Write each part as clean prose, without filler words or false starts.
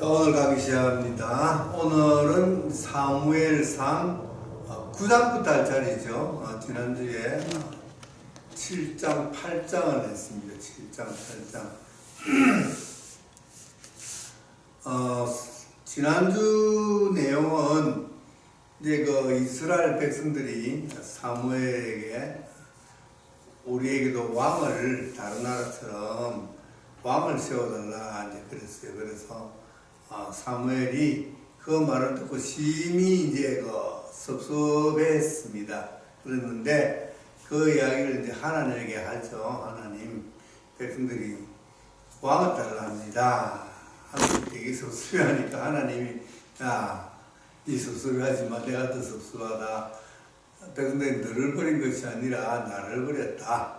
자, 오늘 가기 시작합니다. 오늘은 사무엘상 9장부터 할 자리죠. 지난주에 7장, 8장을 했습니다. 7장, 8장. 지난주 내용은 이제 이스라엘 백성들이 사무엘에게 우리에게도 왕을 다른 나라처럼 왕을 세워달라 이제 그랬어요. 그래서 사무엘이 그 말을 듣고 심히 이제 섭섭했습니다. 그랬는데 그 이야기를 이제 하나님에게 하죠. 하나님, 백성들이 왕을 달랍니다. 하나님 되게 섭섭해하니까 하나님이 이 섭섭해하지만 내가 더 섭섭하다. 백성들이 너를 버린 것이 아니라 나를 버렸다.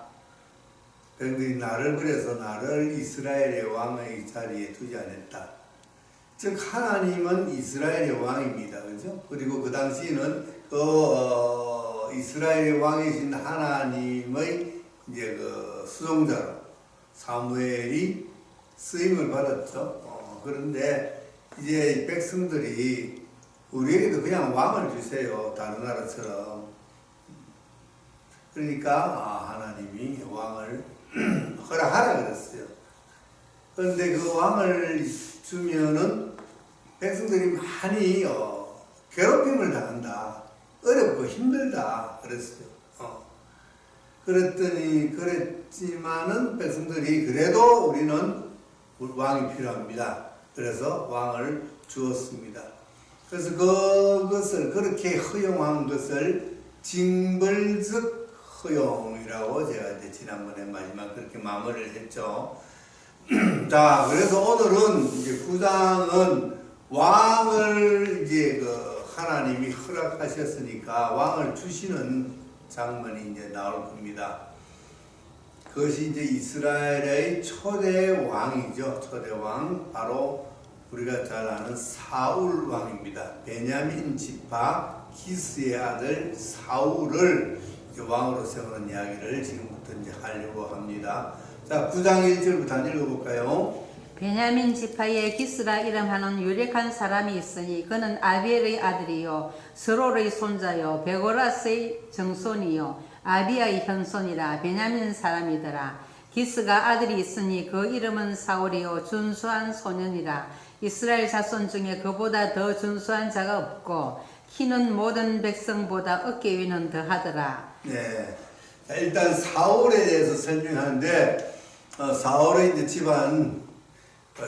백성들이 나를 버려서 나를 이스라엘의 왕의 자리에 두지 않았다. 즉 하나님은 이스라엘의 왕입니다. 그죠? 그리고 그 당시에는 이스라엘의 왕이신 하나님의 이제 수종자로 사무엘이 쓰임을 받았죠. 그런데 이제 백성들이 우리에게도 그냥 왕을 주세요. 다른 나라처럼. 그러니까 하나님이 왕을 허락하라 그랬어요. 그런데 그 왕을 주면은 백성들이 많이 괴롭힘을 당한다. 어렵고 힘들다. 그랬어요. 그랬지만은 백성들이 그래도 우리는 왕이 필요합니다. 그래서 왕을 주었습니다. 그래서 그것을 그렇게 허용한 것을 징벌적 허용이라고 제가 이제 지난번에 마지막 그렇게 마무리를 했죠. 자, 그래서 오늘은 이제 9장은 왕을 이제 하나님이 허락하셨으니까 왕을 주시는 장면이 이제 나올 겁니다. 그것이 이제 이스라엘의 초대 왕이죠. 초대 왕, 바로 우리가 잘 아는 사울 왕입니다. 베냐민 지파 기스의 아들 사울을 이제 왕으로 세우는 이야기를 지금부터 이제 하려고 합니다. 자, 9장 1절부터 한번 읽어볼까요? 베냐민 지파의 기스라 이름하는 유력한 사람이 있으니 그는 아비엘의 아들이요 스롤의 손자요 베고라스의 정손이요 아비야의 현손이라 베냐민 사람이더라. 기스가 아들이 있으니 그 이름은 사울이요 준수한 소년이라. 이스라엘 자손 중에 그보다 더 준수한 자가 없고 키는 모든 백성보다 어깨 위는 더하더라. 네, 자, 일단 사울에 대해서 설명하는데 사울의 이제 집안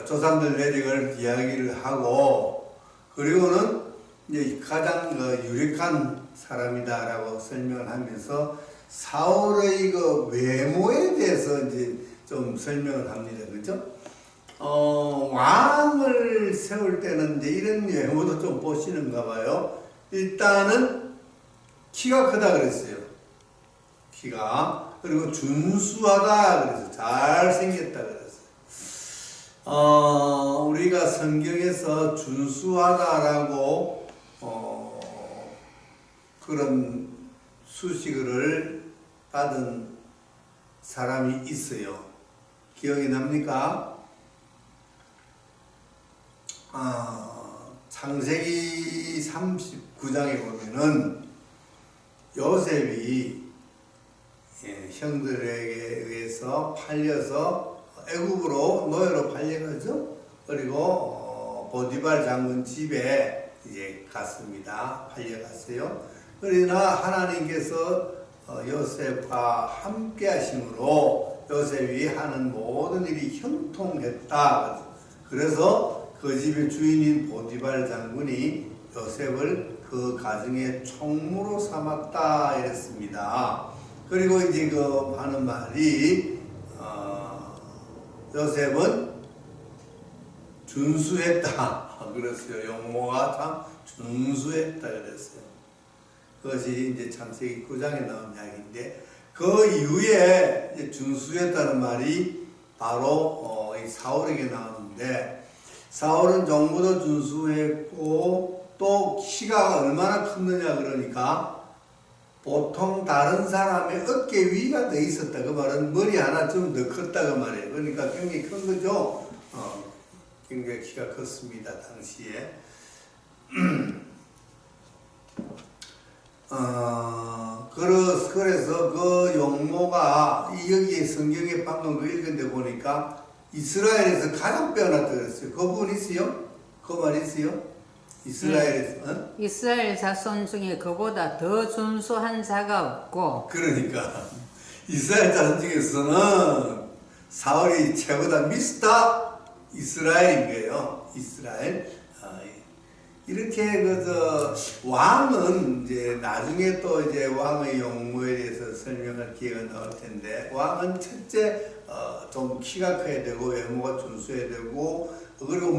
조상들 내력을 이야기를 하고, 그리고는 이제 가장 유력한 사람이다라고 설명을 하면서 사울의 외모에 대해서 이제 좀 설명을 합니다. 그죠? 왕을 세울 때는 이제 이런 외모도 좀 보시는가 봐요. 일단은 키가 크다 그랬어요. 키가. 그리고 준수하다 그래서 잘생겼다 그랬어요. 우리가 성경에서 준수하다라고 그런 수식어를 받은 사람이 있어요. 기억이 납니까? 창세기 39장에 보면은 요셉이 형들에게 의해서 팔려서 애굽으로 노예로 팔려가죠. 그리고 보디발 장군 집에 이제 갔습니다. 팔려갔어요. 그러나 하나님께서 요셉과 함께 하심으로 요셉이 하는 모든 일이 형통했다. 그래서 그 집의 주인인 보디발 장군이 요셉을 그 가정의 총무로 삼았다 이랬습니다. 그리고 이제 하는 말이 요셉은 준수했다 그랬어요. 용모가 참 준수했다 그랬어요. 그것이 이제 창세기 9장에 나온 이야기인데, 그 이후에 이제 준수했다는 말이 바로 이 사울에게 나오는데, 사울은 정보도 준수했고 또 키가 얼마나 컸느냐 그러니까 보통 다른 사람의 어깨 위가 더 있었다. 그 말은 머리 하나 좀 더 컸다 그 말이에요. 그러니까 굉장히 큰 거죠. 굉장히 키가 컸습니다. 당시에. 그래서 그 용모가 여기에 성경에 방금 그 읽은데 보니까 이스라엘에서 가장 빼어났다 그랬어요. 그 부분 있어요? 그 말 있어요? 이스라엘에서. 어? 이스라엘 자손 중에 그보다 더 준수한 자가 없고 그러니까 이스라엘 자손 중에서는 사울이 최고다 미스터 이스라엘인 거예요. 이스라엘. 이렇게 왕은 이제 나중에 또 이제 왕의 용모에 대해서 설명할 기회가 나올 텐데, 왕은 첫째 좀 키가 커야 되고 외모가 준수해야 되고, 그리고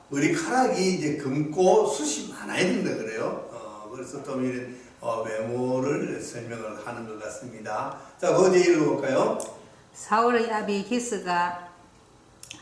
머리카락이 이제 검고 숱이 많아야 된다 그래요. 그래서 좀 이런 외모를 설명을 하는 것 같습니다. 자, 거기 읽어볼까요? 사울의 아비 기스가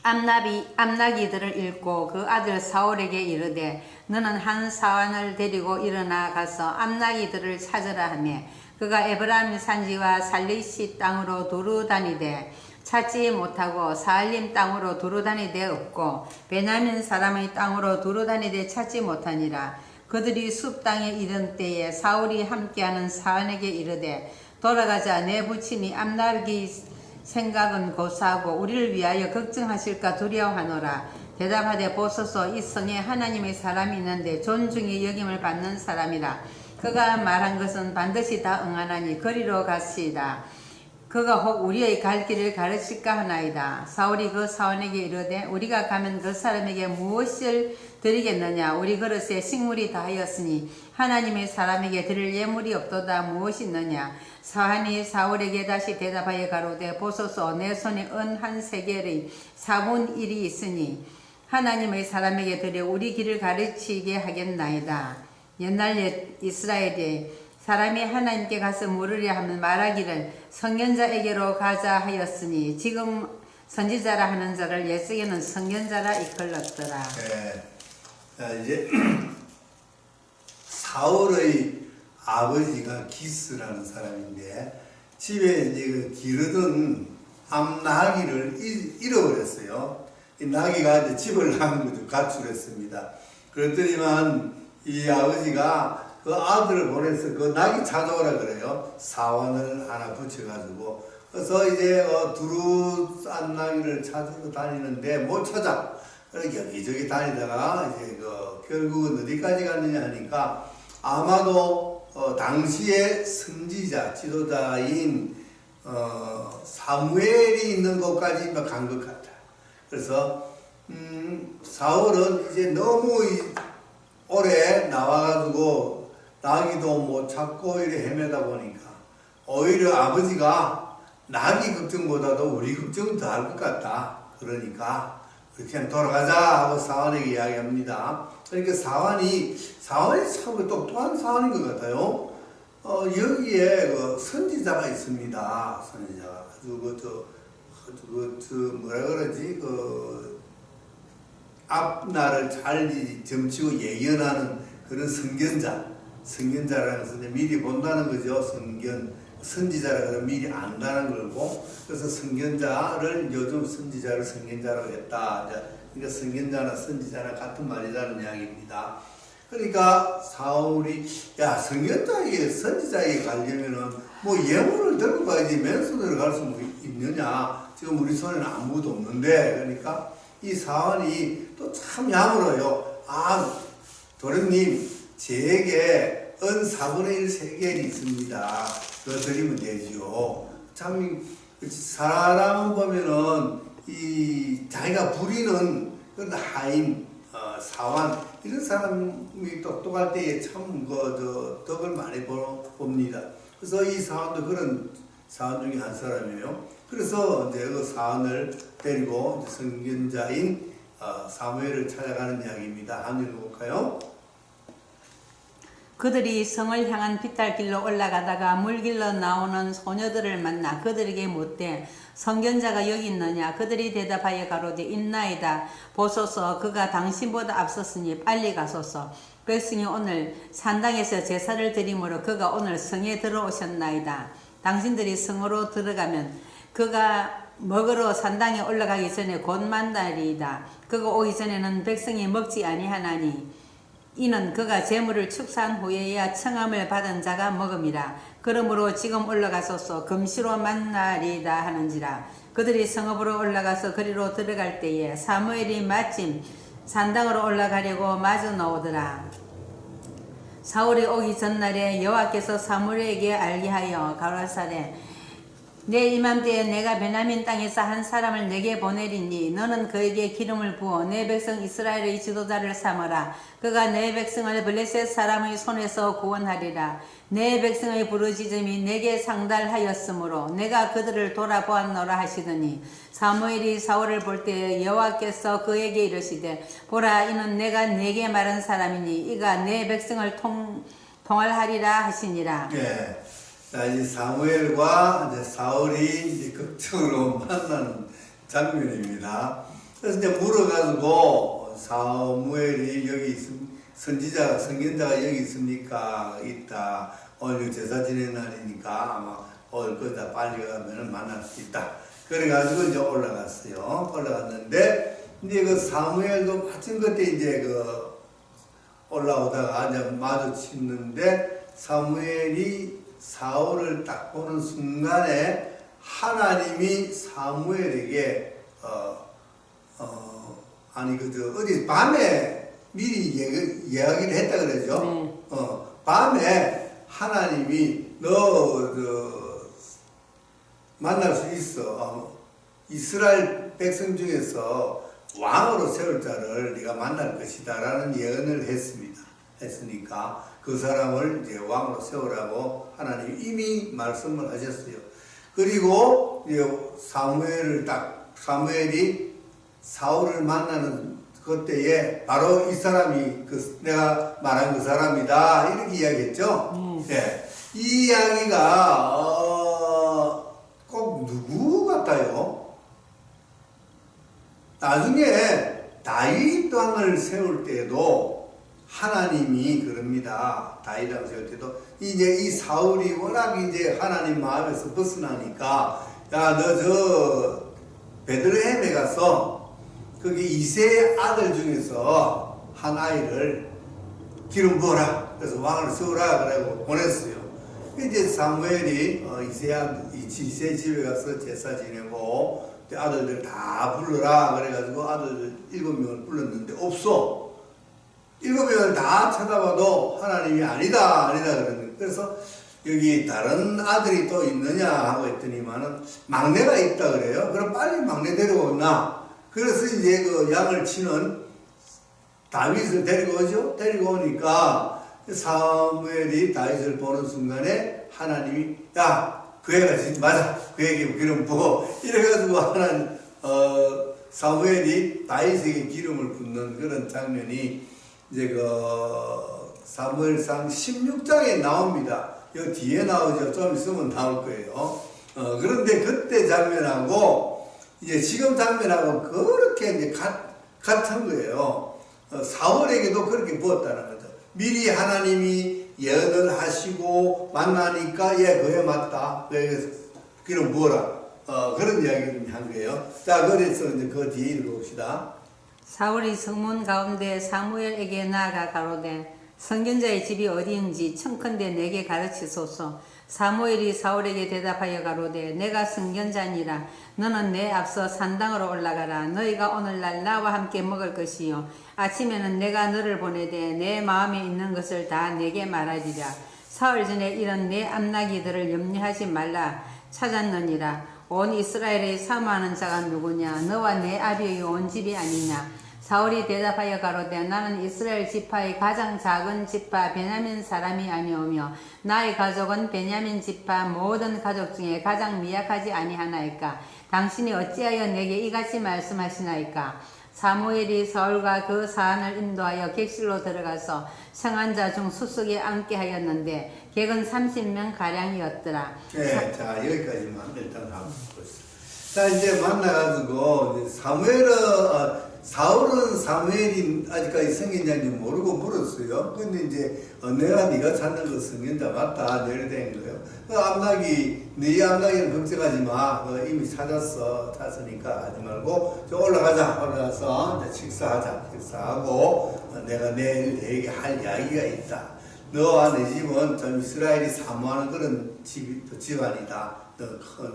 암나기들을 읽고 그 아들 사울에게 이르되 너는 한 사환을 데리고 일어나 가서 암나기들을 찾으라 하며 그가 에브라임 산지와 살리시 땅으로 두루 다니되 찾지 못하고 사알림 땅으로 두루 다니되 없고 베냐민 사람의 땅으로 두루 다니되 찾지 못하니라. 그들이 숲 땅에 이른 때에 사울이 함께하는 사환에게 이르되 돌아가자. 내 부친이 암나기 생각은 고사하고 우리를 위하여 걱정하실까 두려워하노라. 대답하되 보소서, 이 성에 하나님의 사람이 있는데 존중의 여김을 받는 사람이라. 그가 말한 것은 반드시 다 응하나니 그리로 가시이다. 그가 혹 우리의 갈 길을 가르칠까 하나이다. 사울이 그 사원에게 이르되 우리가 가면 그 사람에게 무엇을 드리겠느냐? 우리 그릇에 식물이 다하였으니 하나님의 사람에게 드릴 예물이 없도다. 무엇이 있느냐? 사환이 사울에게 다시 대답하여 가로되 보소서, 내 손에 은 한 세겔의 4분 1이 있으니 하나님의 사람에게 드려 우리 길을 가르치게 하겠나이다. 옛날 이스라엘에 사람이 하나님께 가서 물으려 하면 말하기를 선견자에게로 가자 하였으니 지금 선지자라 하는 자를 옛적에는 선견자라 이끌렀더라. 네. 자, 이제 사울의 아버지가 기스라는 사람인데 집에 이제 그 기르던 암나기를 잃어버렸어요. 이 나귀가 이제 집을 한 거죠. 가출했습니다. 그랬더니만 이 아버지가 그 아들을 보내서 그 나귀 찾아오라 그래요. 사원을 하나 붙여가지고. 그래서 이제 두루 싼 나귀를 찾으러 다니는데 못 찾아. 그래서 여기저기 다니다가 이제 결국은 어디까지 갔느냐 하니까 아마도 당시의 선지자, 지도자인 사무엘이 있는 곳까지 간 것 같아. 그래서 사울은 이제 너무 오래 나와가지고 나귀도 못 찾고 이래 헤매다 보니까 오히려 아버지가 나귀 걱정보다도 우리 걱정은 더 할 것 같다. 그러니까 그냥 돌아가자 하고 사환에게 이야기합니다. 그러니까 사환이 참 똑똑한 사환인 것 같아요. 여기에 그 선지자가 있습니다. 선지자가 뭐라 그러지? 앞날을 잘 점치고 예견하는 그런 선견자라는 것은 미리 본다는 거죠. 선지자라 그러면 미리 안다는 거고, 그래서 선견자를 요즘 선지자를 선견자라고 했다. 그러니까 선견자나 선지자나 같은 말이라는 이야기입니다. 그러니까 사울이 선견자에게 선지자에게 가려면은 뭐 예물을 들고 가야지 맨손으로 갈 수 있느냐? 지금 우리 손에는 아무것도 없는데. 그러니까 이 사환이 또 참 야물어요. 도련님, 제게 은 4분의 1 세겔이 있습니다. 그거 드리면 되지요. 참 사람 보면은 자기가 부리는 그런 하인, 사환 이런 사람이 똑똑할 때에 참 덕을 많이 봅니다. 그래서 이 사환도 그런 사환 중에 한 사람이에요. 그래서 이제 그 사환을 데리고 선견자인 사무엘을 찾아가는 이야기입니다. 한번 읽어볼까요? 그들이 성을 향한 비탈길로 올라가다가 물길로 나오는 소녀들을 만나 그들에게 묻되 선견자가 여기 있느냐? 그들이 대답하여 가로되 있나이다. 보소서, 그가 당신보다 앞섰으니 빨리 가소서. 백성이 오늘 산당에서 제사를 드리므로 그가 오늘 성에 들어오셨나이다. 당신들이 성으로 들어가면 그가 먹으러 산당에 올라가기 전에 곧 만날이다. 그가 오기 전에는 백성이 먹지 아니하나니 이는 그가 재물을 축사한 후에야 청함을 받은 자가 먹음이라. 그러므로 지금 올라가소서 금시로 만나리다 하는지라. 그들이 성읍으로 올라가서 거리로 들어갈 때에 사무엘이 마침 산당으로 올라가려고 마주 나오더라. 사울이 오기 전날에 여호와께서 사무엘에게 알게 하여 가라사대 내 이맘때에 내가 베냐민 땅에서 한 사람을 내게 보내리니 너는 그에게 기름을 부어 내 백성 이스라엘의 지도자를 삼으라. 그가 내 백성을 블레셋 사람의 손에서 구원하리라. 내 백성의 부르짖음이 내게 상달하였으므로 내가 그들을 돌아보았노라 하시더니 사무엘이 사울을 볼 때에 여호와께서 그에게 이르시되 보라 이는 내가 네게 말한 사람이니 이가 내 백성을 통할하리라 하시니라. 예. 자, 이제 사무엘과 이제 사울이 이제 극적으로 만나는 장면입니다. 그래서 이제 물어가지고 사무엘이 여기 선지자가, 선견자가 여기 있습니까? 있다. 오늘 제사 지낸 날이니까 아마 오늘 거기다 빨리 가면 만날 수 있다. 그래가지고 이제 올라갔어요. 올라갔는데, 이제 그 사무엘도 마침 그때 이제 그 올라오다가 이제 마주치는데 사무엘이 사울을 딱 보는 순간에 하나님이 사무엘에게 어디 밤에 미리 이야기를 했다 그러죠. 밤에 하나님이 너 만날 수 있어. 이스라엘 백성 중에서 왕으로 세울 자를 네가 만날 것이다라는 예언을 했으니까 그 사람을 이제 왕으로 세우라고 하나님이 이미 말씀을 하셨어요. 그리고 사무엘이 사울을 만나는 그때에 바로 이 사람이 내가 말한 그 사람이다 이렇게 이야기했죠. 네. 이 이야기가 꼭 누구 같아요? 나중에 다윗 왕을 세울 때도 하나님이 그럽니다. 다윗 왕을 세울 때도 이제 이 사울이 워낙 이제 하나님 마음에서 벗어나니까 야, 너 저 베들레헴에 가서 거기 이세 아들 중에서 한 아이를 기름 부어라. 그래서 왕을 세우라. 그러고 보냈어요. 이제 사무엘이 이세 집에 가서 제사 지내고 아들들 다 불러라. 그래가지고 아들들 7명을 불렀는데 없어. 7명을 다 찾아봐도 하나님이 아니다 그러는. 그래서 여기 다른 아들이 또 있느냐 하고 했더니만은 막내가 있다 그래요. 그럼 빨리 막내 데려오나. 그래서 이제 그 양을 치는 다윗을 데리고 오죠. 데리고 오니까 사무엘이 다윗을 보는 순간에 하나님이 야 그 애가 진짜 맞아. 그 애에게 기름 부어. 이래가지고 사무엘이 다윗에게 기름을 붓는 그런 장면이 이제 그 사무엘상 16장에 나옵니다. 여기 뒤에 나오죠. 좀 있으면 나올 거예요. 그런데 그때 장면하고 이제 지금 장면하고 그렇게 이제 같은 거예요. 사울에게도 그렇게 부었다는 거죠. 미리 하나님이 예언을 하시고 만나니까 그에 맞다. 그래서 기름 부어라. 그런 이야기를 한 거예요. 자, 그래서 이제 그 뒤에 읽어봅시다. 사울이 성문 가운데 사무엘에게 나아가 가로되 선견자의 집이 어디인지 청컨대 내게 가르치소서. 사무엘이 사울에게 대답하여 가로되 내가 선견자니라. 너는 내 앞서 산당으로 올라가라. 너희가 오늘날 나와 함께 먹을 것이요 아침에는 내가 너를 보내되 내 마음에 있는 것을 다 내게 말하리라. 사흘 전에 이런 내 암나기들을 염려하지 말라 찾았느니라. 온 이스라엘의 사모하는 자가 누구냐? 너와 내 아비의 온 집이 아니냐? 사울이 대답하여 가로되 나는 이스라엘 지파의 가장 작은 지파 베냐민 사람이 아니오며 나의 가족은 베냐민 지파 모든 가족 중에 가장 미약하지 아니하나이까? 당신이 어찌하여 내게 이같이 말씀하시나이까? 사무엘이 사울과 그 사안을 인도하여 객실로 들어가서 청한 자 중 수석에 앉게 하였는데 객은 30명 가량이었더라. 네, 자 여기까지만 일단 하고 있습니다. 자 이제 만나가지고 사울은 사무엘이 아직까지 성인자인지 모르고 물었어요. 근데 이제 내가 네가 찾는 그 성인자 맞다 내려된 거예요. 그 암낙이 네 암낙이는 걱정하지 마. 이미 찾았으니까 하지 말고 저 올라가서 이제 식사하고 내가 내일 내게 할 이야기가 있다. 너와 내 집은 좀 이스라엘이 사모하는 그런 집안이다.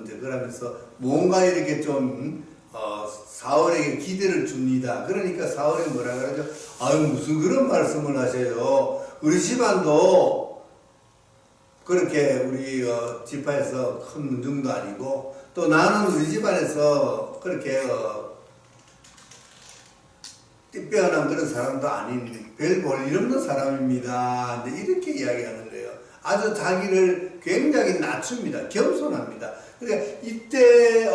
이제 그러면서 뭔가 이렇게 좀 사울에게 기대를 줍니다. 그러니까 사울이 뭐라 그러죠? 아유 무슨 그런 말씀을 하세요. 우리 집안도 그렇게 우리 지파에서 큰 문중도 아니고 또 나는 우리 집안에서 그렇게 띠빼어난 그런 사람도 아닌 별 볼 일 없는 사람입니다. 이렇게 이야기하는 거예요. 아주 자기를 굉장히 낮춥니다. 겸손합니다. 그러니까 이때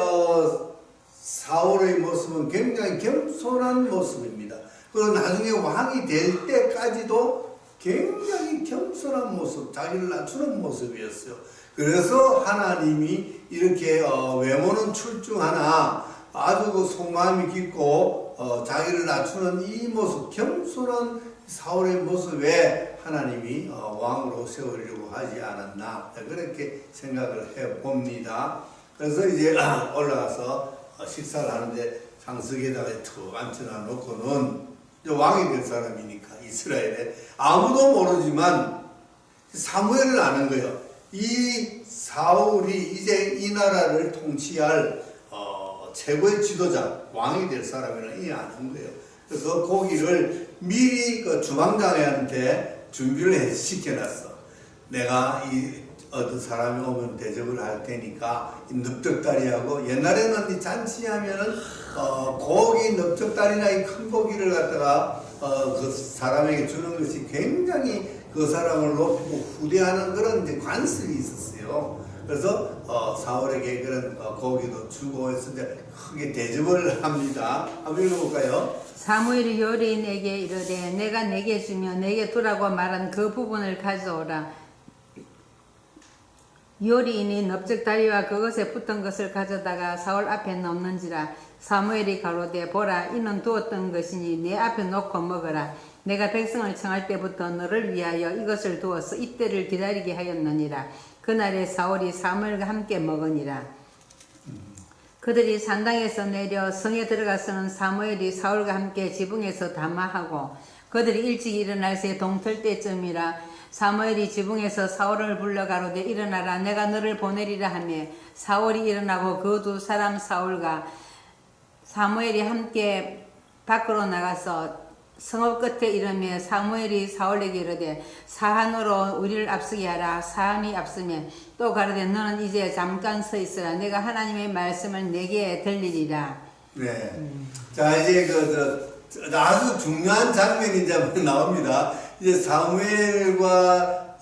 사울의 모습은 굉장히 겸손한 모습입니다. 그리고 나중에 왕이 될 때까지도 굉장히 겸손한 모습, 자기를 낮추는 모습이었어요. 그래서 하나님이 이렇게 외모는 출중하나 아주 그 속마음이 깊고 자기를 낮추는 이 모습, 겸손한 사울의 모습에 하나님이 왕으로 세우려고 하지 않았나 그렇게 생각을 해봅니다. 그래서 이제 올라가서 식사를 하는데 장석에다가 툭 앉혀놔 놓고는 왕이 될 사람이니까 이스라엘에 아무도 모르지만 사무엘을 아는 거예요. 이 사울이 이제 이 나라를 통치할 최고의 지도자, 왕이 될 사람이라는 이 아는 거예요. 그래서 고기를 미리 그 주방장한테 준비를 시켜놨어. 내가 이 어떤 사람이 오면 대접을 할 테니까 이 넓적다리하고 옛날에는 이 잔치하면은 고기 넓적다리나 이 큰 고기를 갖다가 그 사람에게 주는 것이 굉장히 그 사람을 높이고 후대하는 그런 이제 관습이 있었어요. 그래서 사울에게 그런 고기도 주고 해서 이제 크게 대접을 합니다. 한번 읽어볼까요? 사무엘이 요리인에게 이르되 내가 내게 주며 내게 두라고 말한 그 부분을 가져오라. 요리인이 넓적다리와 그것에 붙은 것을 가져다가 사울 앞에 놓는지라. 사무엘이 가로되 보라 이는 두었던 것이니 내 앞에 놓고 먹으라. 내가 백성을 청할 때부터 너를 위하여 이것을 두어서 이때를 기다리게 하였느니라. 그날에 사울이 사무엘과 함께 먹으니라. 그들이 산당에서 내려 성에 들어가서는 사무엘이 사울과 함께 지붕에서 담화하고 그들이 일찍 일어날 새 동틀 때쯤이라. 사무엘이 지붕에서 사울을 불러 가로되 일어나라 내가 너를 보내리라 하며 사울이 일어나고 그 두 사람 사울과 사무엘이 함께 밖으로 나가서 성읍 끝에 이르며 사무엘이 사울에게 이르되 사한으로 우리를 앞서게 하라. 사한이 앞서며 또 가로되 너는 이제 잠깐 서 있으라. 내가 하나님의 말씀을 내게 들리리라. 네. 자 이제 아주 중요한 장면이 이제 나옵니다. 이제 사무엘과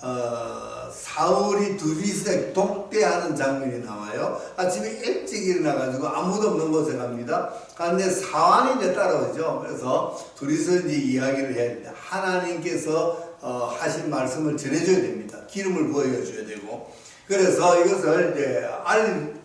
사울이 둘이서 독대하는 장면이 나와요. 아침에 일찍 일어나가지고 아무도 없는 곳에 갑니다. 그런데 사환이 이제 따라오죠. 그래서 둘이서 이제 이야기를 해야 됩니다. 하나님께서 하신 말씀을 전해줘야 됩니다. 기름을 부어줘야 되고. 그래서 이것을 이제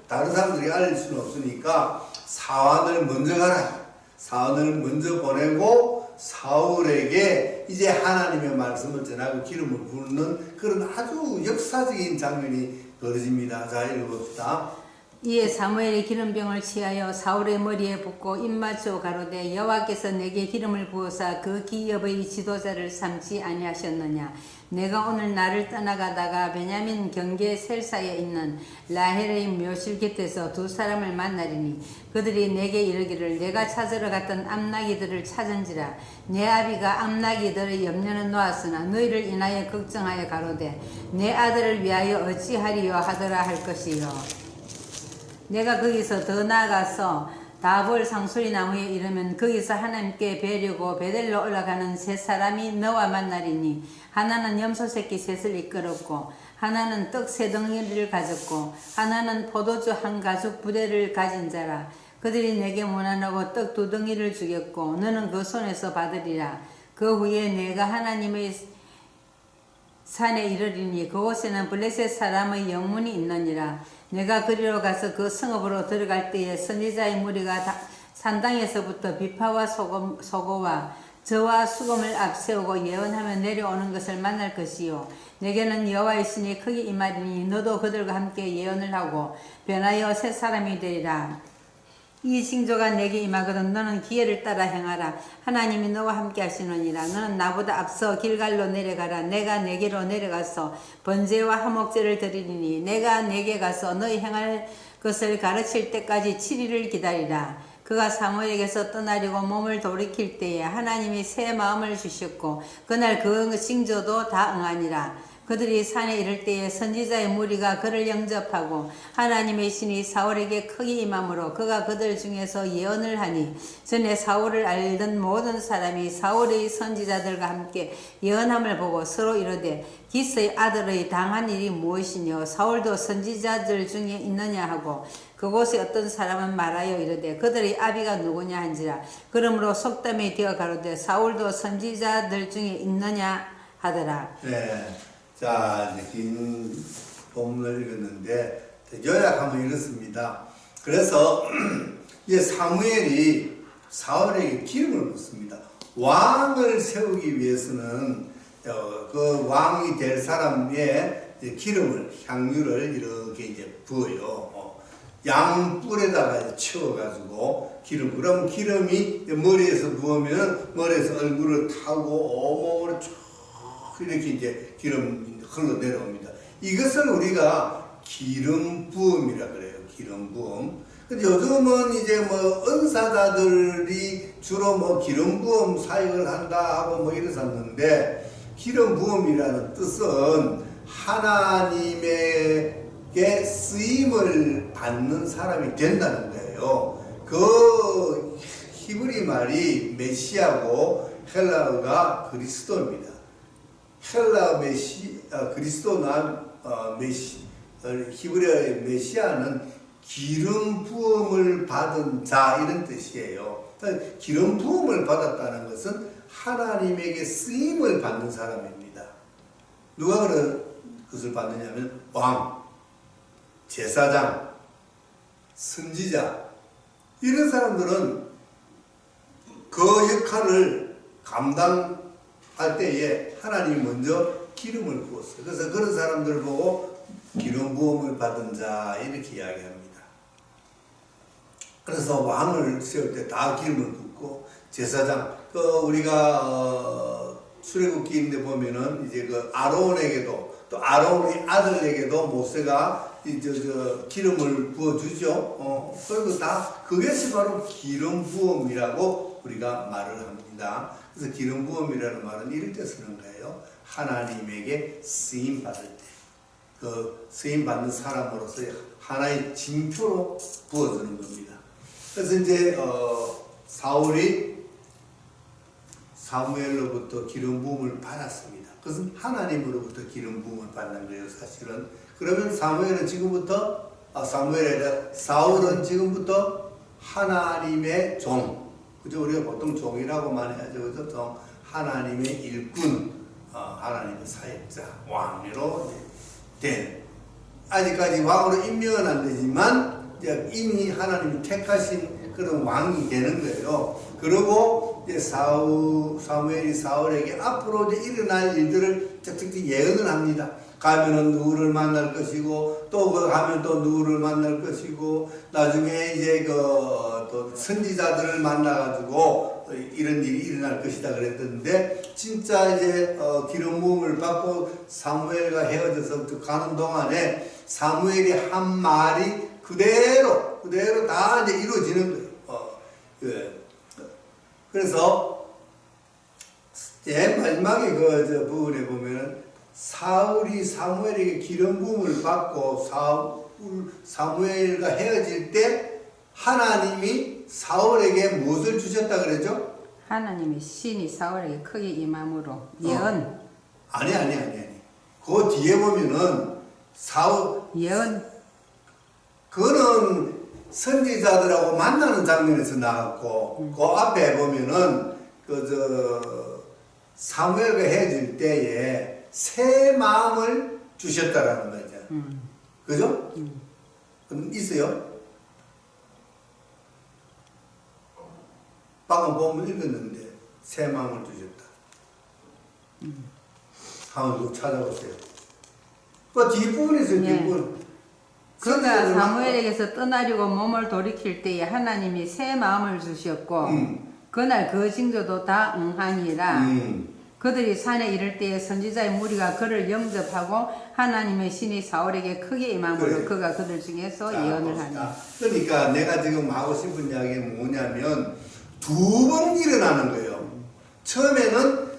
다른 사람들이 알릴 수는 없으니까 사환을 먼저 가라. 사환을 먼저 보내고 사울에게 이제 하나님의 말씀을 전하고 기름을 부는 그런 아주 역사적인 장면이 벌어집니다. 자, 읽어봅시다. 이에 사무엘이 기름병을 취하여 사울의 머리에 붓고 입맞추어 가로되 여호와께서 내게 기름을 부어사 그 기업의 지도자를 삼지 아니하셨느냐. 내가 오늘 나를 떠나가다가 베냐민 경계 셀사에 있는 라헬의 묘실 곁에서 두 사람을 만나리니 그들이 내게 이르기를 내가 찾으러 갔던 암나기들을 찾은지라. 내 아비가 암나기들의 염려는 놓았으나 너희를 인하여 걱정하여 가로되 내 아들을 위하여 어찌하리요 하더라 할 것이요. 내가 거기서 더 나아가서 다볼 상수리 나무에 이르면 거기서 하나님께 뵈려고 베델로 올라가는 세 사람이 너와 만나리니 하나는 염소 새끼 셋을 이끌었고 하나는 떡 세 덩이를 가졌고 하나는 포도주 한 가죽 부대를 가진 자라. 그들이 내게 문안하고 떡 두 덩이를 주겠고 너는 그 손에서 받으리라. 그 후에 내가 하나님의 산에 이르리니 그곳에는 블레셋 사람의 영문이 있느니라. 내가 그리로 가서 그 성읍으로 들어갈 때에 선지자의 무리가 산당에서부터 비파와 소고와 저와 수금을 앞세우고 예언하며 내려오는 것을 만날 것이요 내게는 여호와의 신이 크게 임하리니 너도 그들과 함께 예언을 하고 변하여 새 사람이 되리라. 이 징조가 내게 임하거든 너는 기회를 따라 행하라. 하나님이 너와 함께 하시느니라. 너는 나보다 앞서 길갈로 내려가라. 내가 내게로 내려가서 번제와 화목제를 드리리니 내가 내게 가서 너희 행할 것을 가르칠 때까지 7일을 기다리라. 그가 사무엘에게서 떠나려고 몸을 돌이킬 때에 하나님이 새 마음을 주셨고 그날 그 징조도 다 응하니라. 그들이 산에 이를 때에 선지자의 무리가 그를 영접하고 하나님의 신이 사울에게 크게 임함으로 그가 그들 중에서 예언을 하니 전에 사울을 알던 모든 사람이 사울의 선지자들과 함께 예언함을 보고 서로 이르되 기스의 아들의 당한 일이 무엇이뇨 사울도 선지자들 중에 있느냐 하고 그곳에 어떤 사람은 말하여 이르되 그들의 아비가 누구냐 한지라. 그러므로 속담이 되어 가로되 사울도 선지자들 중에 있느냐 하더라. 네. 자, 이제 긴 본문을 읽었는데 요약하면 이렇습니다. 그래서 이제 사무엘이 사울에게 기름을 붓습니다. 왕을 세우기 위해서는 그 왕이 될 사람의 기름을 향유를 이렇게 이제 부어요. 양 뿔에다가 채워가지고 기름. 그럼 기름이 머리에서 부으면 머리에서 얼굴을 타고 온몸으로 쭉 이렇게 이제 기름 흘러 내려옵니다. 이것을 우리가 기름 부음이라 그래요. 기름 부음. 근데 요즘은 이제 뭐 은사자들이 주로 뭐 기름 부음 사역을 한다 하고 뭐 이랬었는데 기름 부음이라는 뜻은 하나님에게 쓰임을 받는 사람이 된다는 거예요. 그 히브리 말이 메시아고 헬라어가 그리스도입니다. 헬라 그리스도나 히브리어의 메시아는 기름 부음을 받은 자 이런 뜻이에요. 기름 부음을 받았다는 것은 하나님에게 쓰임을 받는 사람입니다. 누가 그것을 받느냐면 왕, 제사장, 선지자 이런 사람들은 그 역할을 감당할 때에 하나님이 먼저 기름을 부었어요. 그래서 그런 사람들 보고 기름 부음을 받은 자 이렇게 이야기합니다. 그래서 왕을 세울 때 다 기름을 붓고 제사장 우리가 출애굽기인데 보면은 이제 그 아론에게도 또 아론의 아들에게도 모세가 기름을 부어주죠. 그리고 다 그것이 바로 기름 부음이라고 우리가 말을 합니다. 그래서 기름 부음이라는 말은 이럴 때 쓰는 거예요. 하나님에게 쓰임 받을 때, 그 쓰임 받는 사람으로서 하나의 징표로 부어주는 겁니다. 그래서 이제 사울이 사무엘로부터 기름 부음을 받았습니다. 그것은 하나님으로부터 기름 부음을 받는 거예요, 사실은. 그러면 사무엘은 지금부터 사울은 지금부터 하나님의 종. 그죠? 우리가 보통 종이라고만 해야죠. 그죠? 종. 하나님의 일꾼, 하나님의 사역자, 왕으로 된. 아직까지 왕으로 임명은 안 되지만, 이미 하나님이 택하신 그런 왕이 되는 거예요. 그리고 이제 사무엘이 사울에게 앞으로 이제 일어날 일들을 쫙쫙 예언을 합니다. 가면은 누구를 만날 것이고 또 가면 또 누구를 만날 것이고 나중에 이제 또 선지자들을 만나가지고 이런 일이 일어날 것이다 그랬던데 진짜 이제 기름 부음을 받고 사무엘과 헤어져서 가는 동안에 사무엘이 한 말이 그대로 다 이제 이루어지는 거예요. 그래서 맨 마지막에 그 부분에 보면은 사울이 사무엘에게 기름 부음을 받고 사무엘과 헤어질 때 하나님이 사울에게 무엇을 주셨다 그러죠? 하나님의 신이 사울에게 크게 임함으로 예언. 아니. 그 뒤에 보면은 예언. 그거는 선지자들하고 만나는 장면에서 나왔고 그 앞에 보면은 사무엘과 헤어질 때에 새 마음을 주셨다라는 거죠. 그죠? 있어요? 방금 보면 읽었는데 새 마음을 주셨다. 한번 좀 찾아보세요. 그 뒷부분이 있어요. 예. 뒷부분. 그가 사무엘에게서 떠나려고 몸을 돌이킬 때에 하나님이 새 마음을 주셨고 그날 그 징조도 다 응하니라. 그들이 산에 이를 때에 선지자의 무리가 그를 영접하고 하나님의 신이 사울에게 크게 임함으로 그래. 그가 그들 중에서 자, 예언을 봅시다. 하니. 그러니까 내가 지금 하고 싶은 이야기는 뭐냐면 2번 일어나는 거예요. 처음에는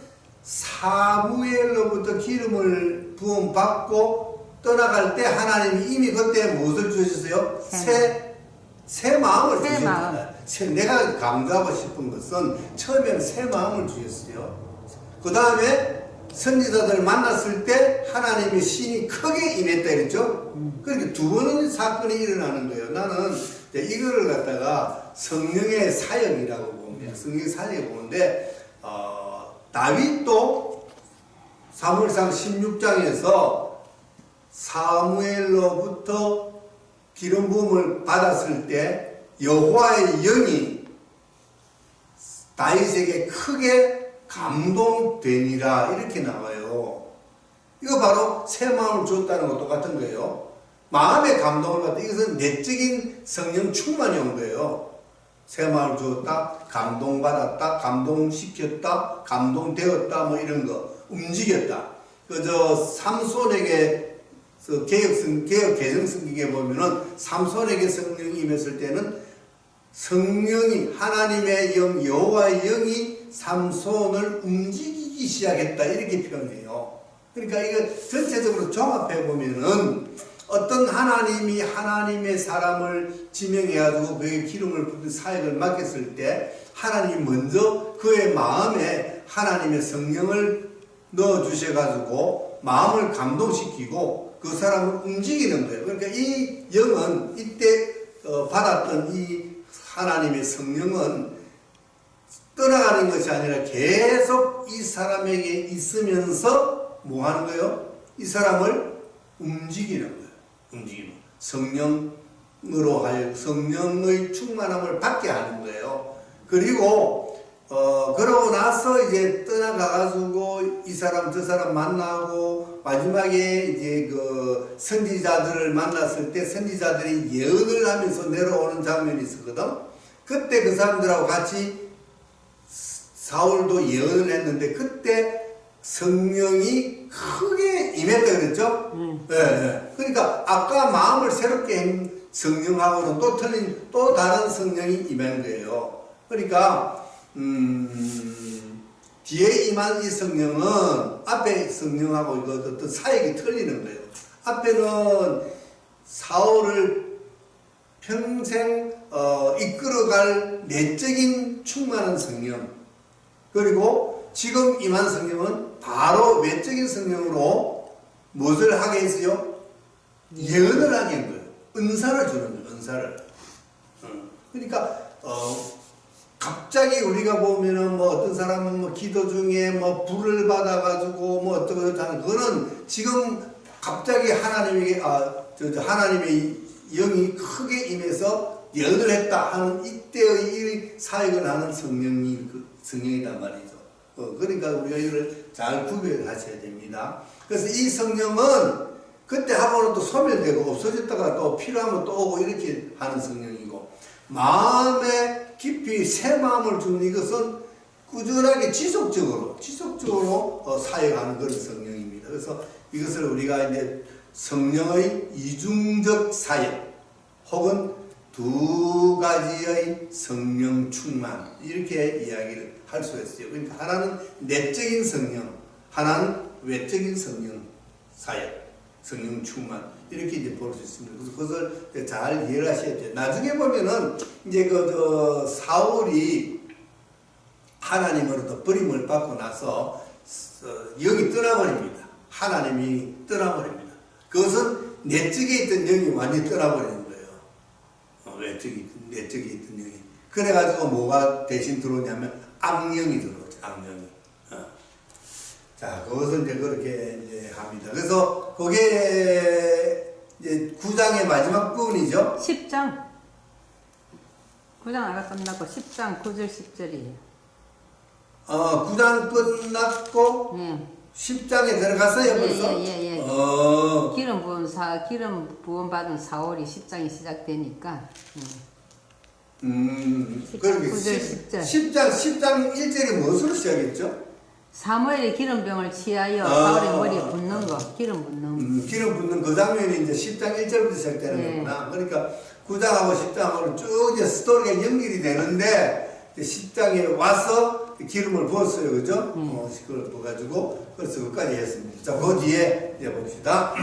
사무엘로부터 기름을 부음 받고 떠나갈 때 하나님이 이미 그때 무엇을 주셨어요? 새 마음을 새 마음. 주셨다. 내가 강조하고 싶은 것은 처음에는 새 마음을 주셨어요. 그 다음에 선지자들을 만났을 때 하나님의 신이 크게 임했다 그랬죠? 그러니까 2번의 사건이 일어나는 거예요. 나는 이거를 갖다가 성령의 사역이라고 봅니다. 성령의 사역을 보는데 다윗도 사무엘상 16장에서 사무엘로부터 기름 부음을 받았을 때 여호와의 영이 다윗에게 크게 감동되니라 이렇게 나와요. 이거 바로 새 마음을 줬다는 것도 똑같은 거예요. 마음의 감동을 받다. 이것은 내적인 성령 충만이 온 거예요. 새 마음을 주었다, 감동받았다, 감동시켰다, 감동되었다, 뭐 이런 거, 움직였다. 삼손에게 개혁 개정 성경에 보면은 삼손에게 성령이 임했을 때는 성령이 하나님의 영, 여호와의 영이 삼손을 움직이기 시작했다 이렇게 표현해요. 그러니까 이거 전체적으로 종합해 보면은 어떤 하나님이 하나님의 사람을 지명해가지고 그에게 기름을 붓는 사역을 맡겼을 때 하나님이 먼저 그의 마음에 하나님의 성령을 넣어주셔가지고 마음을 감동시키고 그 사람을 움직이는 거예요. 그러니까 이 영은 이때 받았던 이 하나님의 성령은 떠나가는 것이 아니라 계속 이 사람에게 있으면서 뭐 하는 거예요? 이 사람을 움직이는 거예요. 움직이는 성령으로 성령의 충만함을 받게 하는 거예요. 그리고 그러고 나서 이제 떠나가가지고 이 사람 저 사람 만나고 마지막에 이제 그 선지자들을 만났을 때 선지자들이 예언을 하면서 내려오는 장면이 있었거든. 그때 그 사람들하고 같이 사울도 예언을 했는데 그때 성령이 크게 임했다 그랬죠? 네. 그러니까 아까 마음을 새롭게 한 성령하고는 또 틀린 또 다른 성령이 임한 거예요. 그러니까 뒤에 임한 이 성령은 앞에 성령하고 이거 어떤 사역이 틀리는 거예요. 앞에는 사울을 평생 이끌어갈 내적인 충만한 성령, 그리고 지금 임한 성령은 바로 외적인 성령으로 무엇을 하게 했어요? 예언을 하게 한 거예요. 은사를 주는 거예요. 은사를. 그러니까 갑자기 우리가 보면은 뭐 어떤 사람은 뭐 기도 중에 뭐 불을 받아가지고 뭐 어쩌고 하는 그거는 지금 갑자기 하나님에게 하나님의 영이 크게 임해서 예언을 했다 하는 이때의 이 사역을 하는 성령이단 말이죠. 그러니까 우리가 이걸 잘 구별하셔야 됩니다. 그래서 이 성령은 그때 하고는 또 소멸되고 없어졌다가 또 필요하면 또 오고 이렇게 하는 성령이고, 마음에 깊이 새 마음을 주는 이것은 꾸준하게 지속적으로 사역하는 그런 성령입니다. 그래서 이것을 우리가 이제 성령의 이중적 사역 혹은 두 가지의 성령 충만 이렇게 이야기를 할 수가 있어요. 그러니까 하나는 내적인 성령, 하나는 외적인 성령 사역, 성령 충만 이렇게 이제 볼 수 있습니다. 그래서 그것을 잘 이해를 하셔야 돼요. 나중에 보면은 이제 사울이 하나님으로부터 버림을 받고 나서 영이 떠나버립니다. 하나님이 떠나버립니다. 그것은 내적에 있던 영이 완전히 떠나버리는 거예요. 내적에 있던 영이. 그래가지고 뭐가 대신 들어오냐면 악령이 들어오죠. 악령이. 자, 그것을 이제 그렇게 이제 합니다. 그래서 그게 이제 9장의 마지막 부분이죠. 10장. 9장 아까 끝났고 10장 9절 10절이에요. 9장 끝났고 예. 10장에 들어갔어요 벌써? 예. 어. 기름 부음 받은 4월이 10장이 시작되니까. 그렇게 9절 10절. 10장 1절이 무엇으로 시작했죠? 사무엘이 기름병을 취하여 아. 사울의 머리에 붓는 거, 기름 붓는 거. 기름 붓는 그 장면이 이제 10장 1절부터 시작되는 네. 거구나. 그러니까 9장하고 10장하고 쭉 이제 스토리가 연결이 되는데 10장에 와서 기름을 부었어요. 그죠? 그걸 부어가지고 그래서 그까지 했습니다. 자, 그 뒤에 이제 봅시다.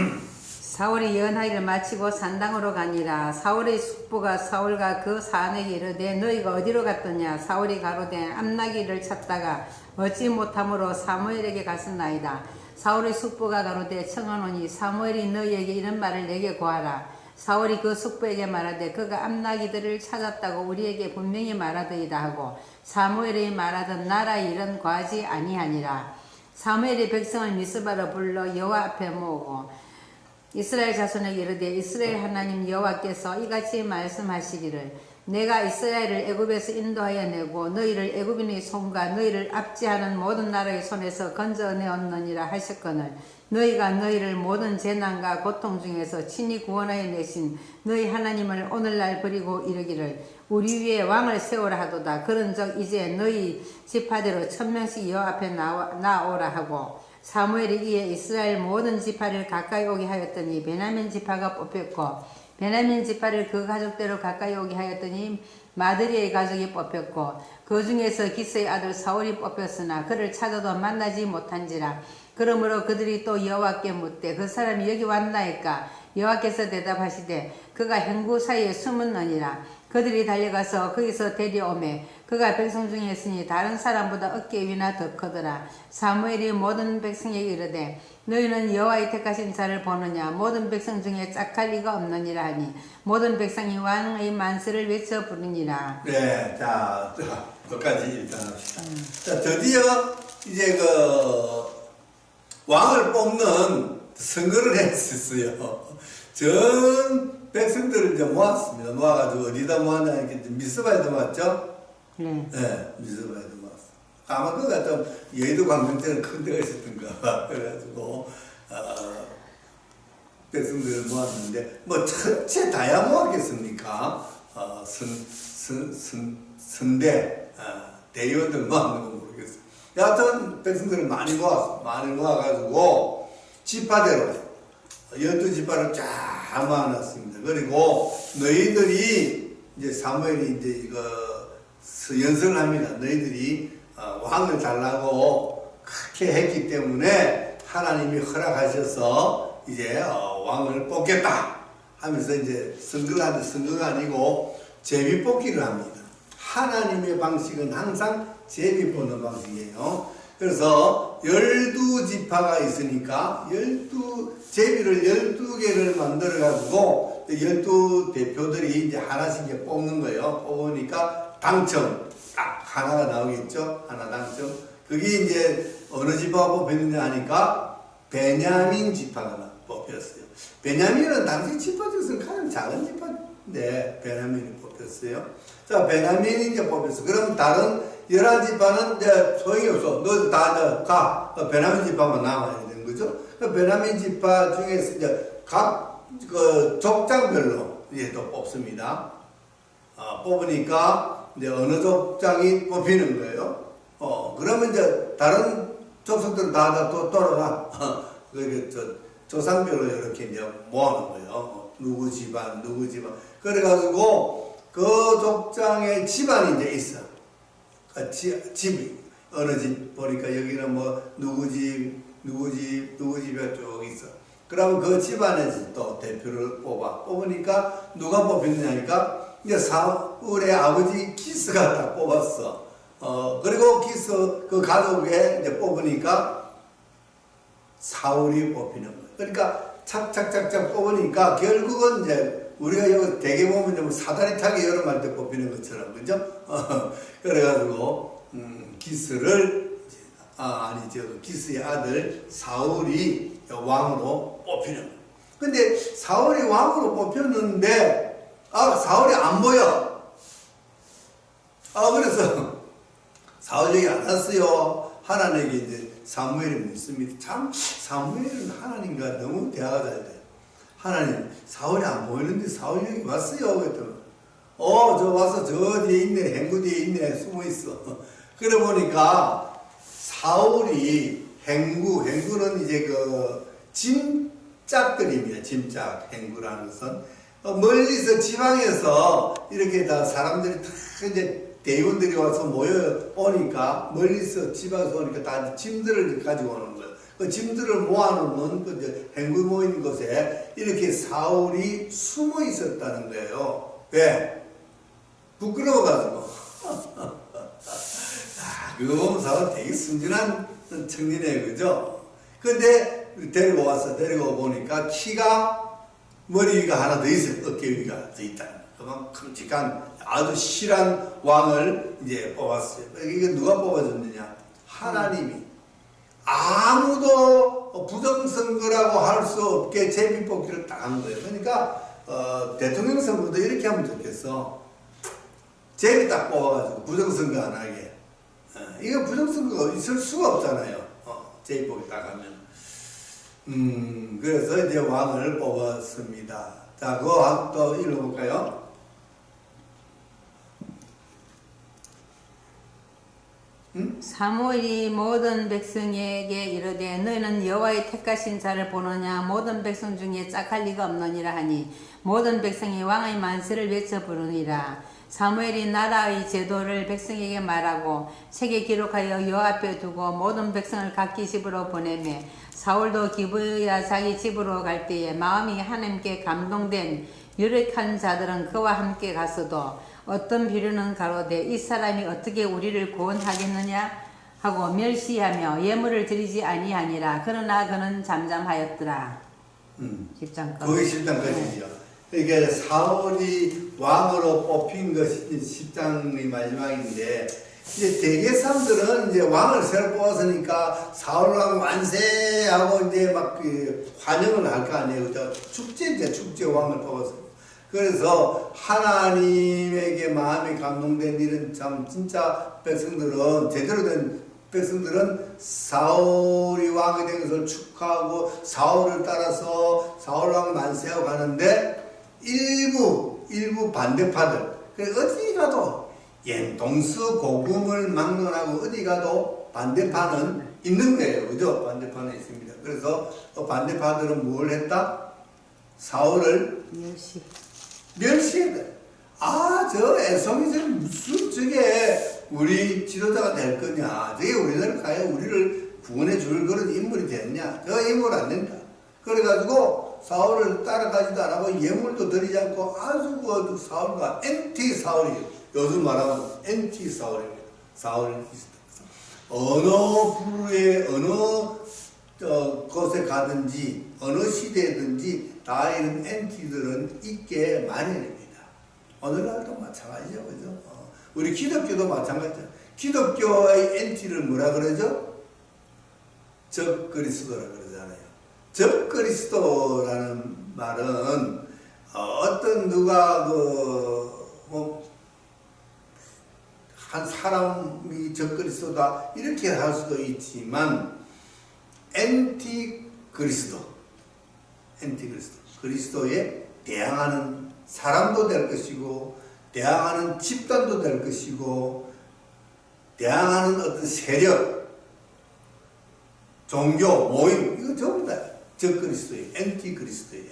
사울이 연하기를 마치고 산당으로 가니라. 사울의 숙부가 사울과 그 사내에게 이르되 너희가 어디로 갔더냐. 사울이 가로되 암나기를 찾다가 얻지 못함으로 사무엘에게 갔었나이다. 사울의 숙부가 가로되 청하노니 사무엘이 너희에게 이런 말을 내게 고하라. 사울이 그 숙부에게 말하되 그가 암나기들을 찾았다고 우리에게 분명히 말하더이다 하고 사무엘이 말하던 나라의 일은 과하지 아니하니라. 사무엘이 백성을 미스바로 불러 여호와 앞에 모으고 이스라엘 자손에게 이르되 이스라엘 하나님 여호와께서 이같이 말씀하시기를 내가 이스라엘을 애굽에서 인도하여 내고 너희를 애굽인의 손과 너희를 압제하는 모든 나라의 손에서 건져내었느니라 하셨거늘 너희가 너희를 모든 재난과 고통 중에서 친히 구원하여 내신 너희 하나님을 오늘날 버리고 이르기를 우리 위에 왕을 세우라 하도다. 그런즉 이제 너희 지파대로 1000명씩 여호와 앞에 나오라 하고 사무엘이 이에 이스라엘 모든 지파를 가까이 오게 하였더니 베냐민 지파가 뽑혔고 베냐민 지파를 그 가족대로 가까이 오게 하였더니 마드리의 가족이 뽑혔고 그 중에서 기스의 아들 사울이 뽑혔으나 그를 찾아도 만나지 못한지라. 그러므로 그들이 또 여호와께 묻되 그 사람이 여기 왔나이까. 여호와께서 대답하시되 그가 행구 사이에 숨었느니라. 그들이 달려가서 거기서 데려오매 그가 백성 중에 있으니 다른 사람보다 어깨 위나 더 크더라. 사무엘이 모든 백성에게 이르되 너희는 여호와의 택하신 자를 보느냐. 모든 백성 중에 짝할 리가 없느니라 하니 모든 백성이 왕의 만세를 외쳐 부르니라. 네, 자, 거기까지 일단 합시다. 자, 드디어 이제 그 왕을 뽑는 선거를 했었어요. 전 백성들을 이제 모았습니다. 모아가지고 어디다 모았냐, 이렇게 미스바에도 모았죠? 네. 네, 미스바에도 모았어. 아마 그가 좀 여의도 광명 때는 큰 데가 있었던가. 그래가지고, 백성들을 모았는데, 뭐 전체 다야 모았겠습니까? 선대, 대의원들 모았는 건 모르겠어요. 여하튼 백성들을 많이 모았어. 많이 모아가지고, 지파대로 12지파를 쫙 모아놨습니다. 그리고 너희들이 이제 사무엘이 이제 이거 연설을 합니다. 너희들이 왕을 달라고 그렇게 했기 때문에 하나님이 허락하셔서 이제 왕을 뽑겠다 하면서 이제 선거가 아니고 제비 뽑기를 합니다. 하나님의 방식은 항상 제비 뽑는 방식이에요. 그래서 12지파가 있으니까 제비를 12개를 만들어가지고 12대표들이 이제 하나씩 이제 뽑는 거예요. 뽑으니까 당첨, 딱 하나가 나오겠죠? 하나 당첨. 그게 이제 어느 지파가 뽑혔느냐 하니까 베냐민 지파가 뽑혔어요. 베냐민은 당시 지파 중에서는 가장 작은 지파인데 베냐민이 뽑혔어요. 자, 베냐민이 이제 뽑혔어. 그럼 다른 11지파는 이제 소용이 없어. 너 다 가. 베냐민 지파만 남아야 되는 거죠. 그 베냐민 지파 중에서 이제 각 그 족장별로 이제 또 뽑습니다. 뽑으니까 이제 어느 족장이 뽑히는 거예요. 그러면 이제 다른 족속들은 다 또 돌아가. 그게 조상별로 이렇게 이제 모아놓은 거예요. 누구 집안. 그래가지고 그 족장의 집안이 이제 있어. 집이 어느 집 보니까 여기는 뭐 누구 집이 쭉 있어. 그러면 그 집안에서 또 대표를 뽑으니까 누가 뽑혔느냐니까 이제 사울의 아버지 기스가 딱 뽑았어. 그리고 기스 그 가족에 이제 뽑으니까 사울이 뽑히는 거예요. 그러니까 착착착착 뽑으니까 결국은 이제 우리가 여기 대개 보면 좀 사다리 타기 여름할 때 뽑히는 것처럼, 그죠? 그래가지고, 기스를, 기스의 아들 사울이 왕으로 뽑히는 거예요. 근데 사울이 왕으로 뽑혔는데, 사울이 안 보여. 그래서 사울 얘기 안 왔어요. 하나님에게 이제 사무엘이 묻습니다. 참 사무엘은 하나님과 너무 대화가 잘 돼요. 하나님, 사울이 안 보이는데 사울 여기 왔어요. 그랬더니 저 와서 저 뒤에 있네, 행구 뒤에 있네, 숨어 있어. 그래 보니까 사울이 행구는 이제 그 짐짝들입니다. 짐짝, 행구라는 것은 멀리서 지방에서 이렇게 다 사람들이 다 이제 대원들이 와서 모여 오니까 멀리서 지방에서 오니까 다 짐들을 가지고 오는 거예요. 그 짐들을 모아놓는 그 행구 모인 곳에 이렇게 사울이 숨어 있었다는 거예요. 왜? 부끄러워가지고. 그거 보면 사울 되게 순진한 청년이에요, 그죠? 근데 데리고 와서 데리고 보니까 키가 머리 위가 하나 더 있어요. 어깨 위가 더 있다. 그만 큼직한 아주 실한 왕을 이제 뽑았어요. 이게 누가 뽑아줬느냐? 하나님이. 아무도 부정선거라고 할 수 없게 제비뽑기를 딱 한 거예요. 그러니까 대통령 선거도 이렇게 하면 좋겠어. 제비 딱 뽑아가지고 부정선거 안 하게. 이거 부정선거가 있을 수가 없잖아요. 제비뽑기 딱 하면. 그래서 이제 왕을 뽑았습니다. 자, 그거 또 읽어볼까요? 사무엘이 모든 백성에게 이르되 너희는 여호와의 택하신 자를 보느냐 모든 백성 중에 짝할 리가 없느니라 하니 모든 백성이 왕의 만세를 외쳐 부르니라. 사무엘이 나라의 제도를 백성에게 말하고 책에 기록하여 여호와 앞에 두고 모든 백성을 각기 집으로 보내매 사울도 기브야 자기 집으로 갈 때에 마음이 하나님께 감동된 유력한 자들은 그와 함께 갔어도 어떤 비류는 가로되 이 사람이 어떻게 우리를 구원하겠느냐 하고 멸시하며 예물을 드리지 아니하니라. 그러나 그는 잠잠하였더라. 10장까지. 거기 10장까지죠. 그러니까 사울이 왕으로 뽑힌 것이 10장의 마지막인데 이제 대개 사람들은 이제 왕을 새로 뽑았으니까 사울왕 만세하고 이제 막 환영을 할 거 아니에요. 그죠? 축제 왕을 뽑았어요. 그래서 하나님에게 마음이 감동된 일은 참 진짜 백성들은 제대로 된 백성들은 사울이 왕이 된 것을 축하하고 사울을 따라서 사울왕 만세하고 가는데 일부 반대파들 어디 가도 연동수 고금을 막론하고 어디 가도 반대파는 있는 거예요. 그죠? 반대파는 있습니다. 그래서 반대파들은 뭘 했다? 사울을 멸시해야 돼. 저 애송이 무슨 저게 우리 지도자가 될 거냐. 저게 우리나라 가야 우리를 구원해 줄 그런 인물이 됐냐. 저 인물 안 된다. 그래가지고 사울을 따라가지도 안 하고 예물도 드리지 않고 아주 그 사울과 엔티 사울이에요. 요즘 말하면 엔티 사울입니다. 사울 어느 부류에 어느 곳에 가든지 어느 시대든지 다 이런 엔티들은 있게 마련입니다. 오늘날도 마찬가지죠. 그죠? 우리 기독교도 마찬가지죠. 기독교의 엔티를 뭐라 그러죠? 적그리스도라 그러잖아요. 적그리스도라는 말은 어떤 누가 한 사람이 적그리스도다 이렇게 할 수도 있지만 엔티그리스도 그리스도에 대항하는 사람도 될 것이고 대항하는 집단도 될 것이고 대항하는 어떤 세력 종교 모임 이거 전부 다 적그리스도예요. 엔티그리스도예요.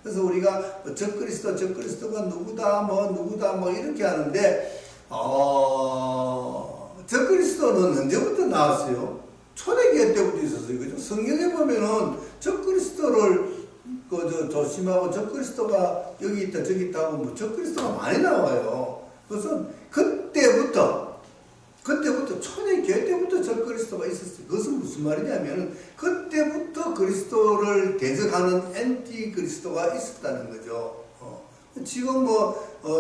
그래서 우리가 적그리스도가 누구다 뭐 이렇게 하는데 적그리스도는 언제부터 나왔어요? 초대교회 때부터 있었어요. 그죠? 성경에 보면은 적그리스도를 조심하고 적그리스도가 여기 있다 저기 있다고 뭐 적그리스도가 많이 나와요. 그래서 그때부터 초대교회 때부터 적그리스도가 있었어요. 그것은 무슨 말이냐면 그때부터 그리스도를 대적하는 엔티그리스도가 있었다는 거죠. 지금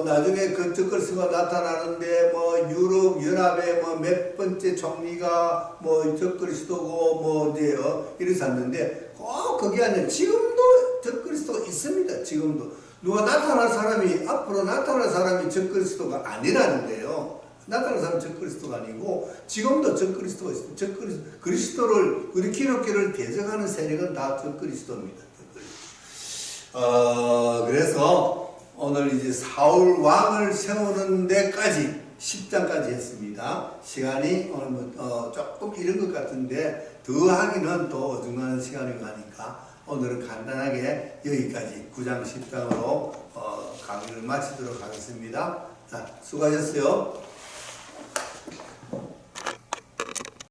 나중에 그 적그리스도가 나타나는데 유럽 연합의 몇 번째 총리가 적그리스도고 이제 이래서 왔는데 꼭 그게 아니라 지금도 적그리스도가 있습니다. 지금도 누가 앞으로 나타날 사람이 적그리스도가 아니라는 거예요. 나타나는 사람은 적그리스도가 아니고 지금도 적그리스도가 있습니다. 그리스도를 우리 기독교를 대적하는 세력은 다 적그리스도입니다. 그래서 오늘 이제 사울 왕을 세우는 데까지 10장까지 했습니다. 시간이 오늘 조금 이른 것 같은데 더 하기는 또 어중간한 시간이 가니까 오늘은 간단하게 여기까지 9장 10장으로 강의를 마치도록 하겠습니다. 자, 수고하셨어요.